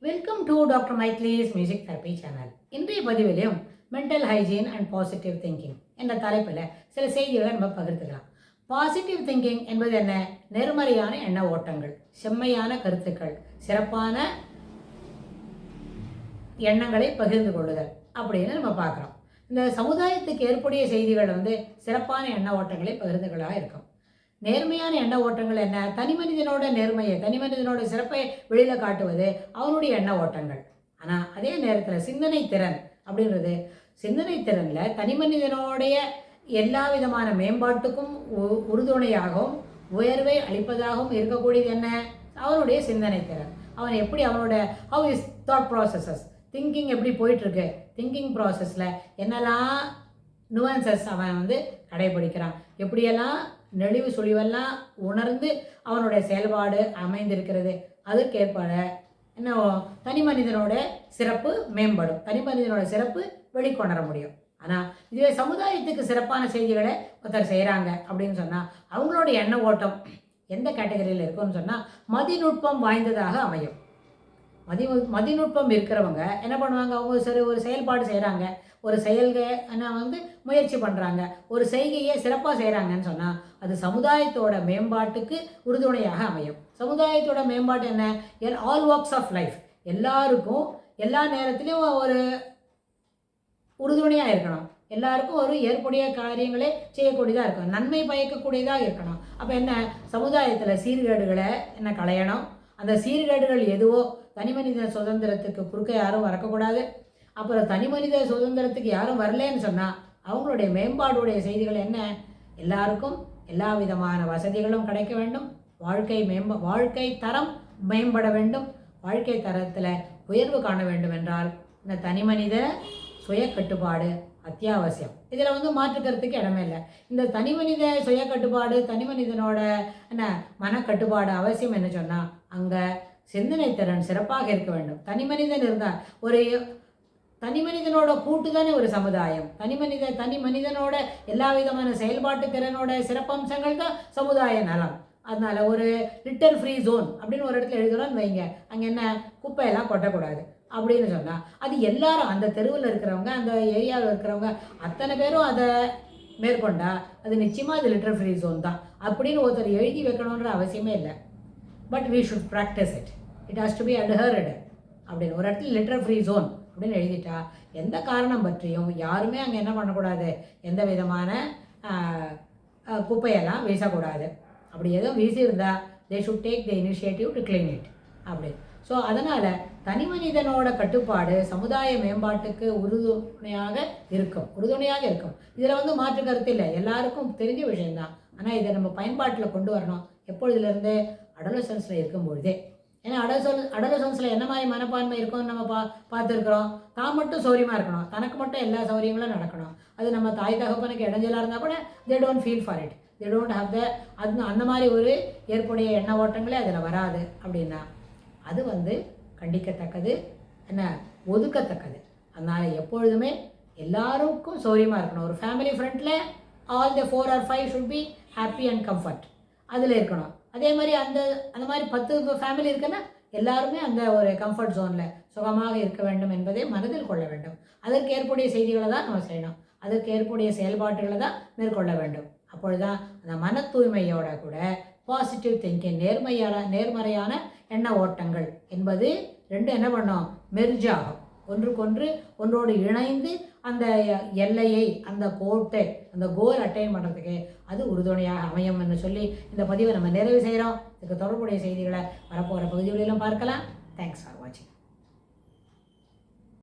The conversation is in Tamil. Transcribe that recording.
Welcome to doctor Maithli's music therapy channel. இன்றைய பதிவிலையும் mental hygiene and positive thinking என்ற தலைப்பில் சில செய்திகளை நம்ம பகிர்ந்துக்கலாம். பாசிட்டிவ் திங்கிங் என்பது என்ன? நேர்மறையான எண்ண ஓட்டங்கள், செம்மையான கருத்துக்கள், சிறப்பான எண்ணங்களை பகிர்ந்து கொள்ளுதல் அப்படின்னு நம்ம பார்க்குறோம். இந்த சமுதாயத்துக்கு ஏற்புடைய செய்திகள் சிறப்பான எண்ண ஓட்டங்களை பகிர்ந்துகளாக இருக்கும். நேர்மையான எண்ண ஓட்டங்கள் என்ன? தனி மனிதனோட நேர்மையை, தனி மனிதனோட சிறப்பை வெளியில் காட்டுவது அவனுடைய எண்ண ஓட்டங்கள். ஆனால் அதே நேரத்தில் சிந்தனை திறன் அப்படின்றது, சிந்தனை திறனில் தனி மனிதனுடைய எல்லா விதமான மேம்பாட்டுக்கும் உறுதுணையாகவும் உயர்வை அளிப்பதாகவும் இருக்கக்கூடியது என்ன? அவனுடைய சிந்தனை திறன். அவன் எப்படி அவனோட how is thought processes, thinking எப்படி போயிட்டுருக்கு, திங்கிங் ப்ராசஸில் என்னெல்லாம் நுவான்சஸ் அவன் கடைபிடிக்கிறான், எப்படியெல்லாம் நெளிவு சுழிவெல்லாம் உணர்ந்து அவனுடைய செயல்பாடு அமைந்திருக்கிறது. அதற்கேற்பாட என்ன தனி மனிதனோட சிறப்பு மேம்படும், தனி மனிதனோட சிறப்பு வெளிக்கொணர முடியும். ஆனால் இதுவே சமுதாயத்துக்கு சிறப்பான செய்திகளை ஒருத்தர் செய்கிறாங்க அப்படின்னு சொன்னால் அவங்களோட எண்ண ஓட்டம் எந்த கேட்டகரியில் இருக்குன்னு சொன்னால் மதிநுட்பம் வாய்ந்ததாக அமையும். மதிநுட்பம் இருக்கிறவங்க என்ன பண்ணுவாங்க? அவங்க சரி ஒரு செயல்பாடு செய்கிறாங்க, ஒரு முயற்சி பண்ணுறாங்க, ஒரு செய்கையை சிறப்பாக செய்கிறாங்கன்னு சொன்னால் அது சமுதாயத்தோட மேம்பாட்டுக்கு உறுதுணையாக அமையும். சமுதாயத்தோட மேம்பாட்டு என்ன? ஆல் வாக்ஸ் ஆஃப் லைஃப், எல்லாருக்கும் எல்லா நேரத்திலையும் ஒரு உறுதுணையாக இருக்கணும், எல்லாருக்கும் ஒரு ஏற்புடைய காரியங்களே செய்யக்கூடியதாக இருக்கணும், நன்மை பயக்கக்கூடியதாக இருக்கணும். அப்போ என்ன? சமுதாயத்தில் சீர்கேடுகளை என்ன களையணும். அந்த சீர்கேடுகள் எதுவோ தனி மனித சுதந்திரத்துக்கு குறுக்க யாரும் வரக்கூடாது. அப்புறம் தனி மனித சுதந்திரத்துக்கு யாரும் வரலன்னு சொன்னால் அவங்களுடைய மேம்பாடுடைய செய்திகள் என்ன? எல்லாருக்கும் எல்லா விதமான வசதிகளும் கிடைக்க வேண்டும், வாழ்க்கை தரம் மேம்பட வேண்டும், வாழ்க்கை தரத்தில் உயர்வு காண வேண்டும் என்றால் இந்த தனி மனித சுய கட்டுப்பாடு அத்தியாவசியம். இதில் மாற்றுக்கிறதுக்கு இடமே இல்லை. இந்த தனி மனித சுய கட்டுப்பாடு, தனி மனிதனோட மனக்கட்டுப்பாடு அவசியம் என்ன சொன்னால் அங்கே சிந்தனை திறன் சிறப்பாக இருக்க வேண்டும். தனி மனிதன் இருந்தால் ஒரு தனி மனிதனோட கூட்டு தானே ஒரு சமுதாயம். தனி மனிதனோட எல்லா விதமான செயல்பாட்டு திறனோட சிறப்பம்சங்கள் தான் சமுதாய நலம். அதனால் ஒரு லிட்டர் ஃப்ரீ ஜோன் அப்படின்னு ஒரு இடத்துல எழுதுகிறோன்னு வைங்க, அங்கே என்ன குப்பையெல்லாம் கொட்டக்கூடாது அப்படின்னு சொன்னால் அது எல்லாரும் அந்த தெருவில் இருக்கிறவங்க, அந்த ஏரியாவில் இருக்கிறவங்க அத்தனை பேரும் அதை மேற்கொண்டா அது நிச்சயமாக அது லிட்டர் ஃப்ரீ ஜோன் தான் அப்படின்னு ஒருத்தர் எழுதி வைக்கணுன்ற அவசியமே இல்லை. But we should practice it. It has to be adhered அப்படின்னு ஒரு இடத்துல லிட்டர் ஃப்ரீ ஜோன் அப்படின்னு எழுதிட்டா எந்த காரணம் பற்றியும் யாருமே அங்கே என்ன பண்ணக்கூடாது, எந்த விதமான குப்பையெல்லாம் வீசக்கூடாது. அப்படி எதுவும் வீசியிருந்தா they should take the initiative to clean it அப்படி. ஸோ அதனால் தனி மனிதனோட கட்டுப்பாடு சமுதாய மேம்பாட்டுக்கு உறுதுணையாக இருக்கும். இதில் மாற்று கருத்து இல்லை, எல்லாருக்கும் தெரிஞ்ச விஷயம்தான். ஆனால் இதை நம்ம பயன்பாட்டில் கொண்டு வரணும். எப்பொழுதுலேருந்து? அடோலசன்ஸில் இருக்கும்பொழுதே. ஏன்னா அடோலசன்ஸில் என்ன மாதிரி மனப்பான்மை இருக்கும்னு நம்ம பார்த்துருக்குறோம். தான் மட்டும் சௌரியமாக இருக்கணும், தனக்கு மட்டும் எல்லா சௌரியங்களும் நடக்கணும். அது நம்ம தாய் தகப்பனுக்கு இடைஞ்சலாக இருந்தால் கூட they don't feel for it, they don't have the அந்த மாதிரி ஒரு ஏற்புடைய எண்ண ஓட்டங்களே அதில் வராது. அப்படின்னா அது கண்டிக்கத்தக்கது, ஒதுக்கத்தக்கது. அதனால் எப்பொழுதுமே எல்லாருக்கும் சௌரியமாக இருக்கணும். ஒரு ஃபேமிலி ஃப்ரெண்டில் all the 4 or 5 should be happy and comfort அதில் இருக்கணும். அதே மாதிரி அந்த மாதிரி 10 ஃபேமிலி இருக்குன்னா எல்லாருமே அந்த ஒரு கம்ஃபர்ட் ஜோனில் சுகமாக இருக்க வேண்டும் என்பதை மனதில் கொள்ள வேண்டும். அதற்கு ஏற்புடைய செய்திகளை தான் நம்ம செய்யணும், அதற்கு ஏற்புடைய செயல்பாடுகளை தான் மேற்கொள்ள வேண்டும். அப்பொழுதுதான் அந்த மன தூய்மையோட கூட பாசிட்டிவ் திங்கிங், நேர்மறையான எண்ண ஓட்டங்கள் என்பது ரெண்டும் என்ன பண்ணோம்? மெர்ஜாகும், ஒன்றோடு இணைந்து அந்த எல்லையை, அந்த கோட்டை, அந்த கோல் அட்டைன் பண்ணுறதுக்கு அது உறுதுணையாக அமையும் என்று சொல்லி இந்த பதிவை நம்ம நிறைவு செய்கிறோம். இதுக்கு தொடர்புடைய செய்திகளை வரப்போகிற பகுதிகளிலும் பார்க்கலாம். தேங்க்ஸ் ஃபார் வாட்சிங்.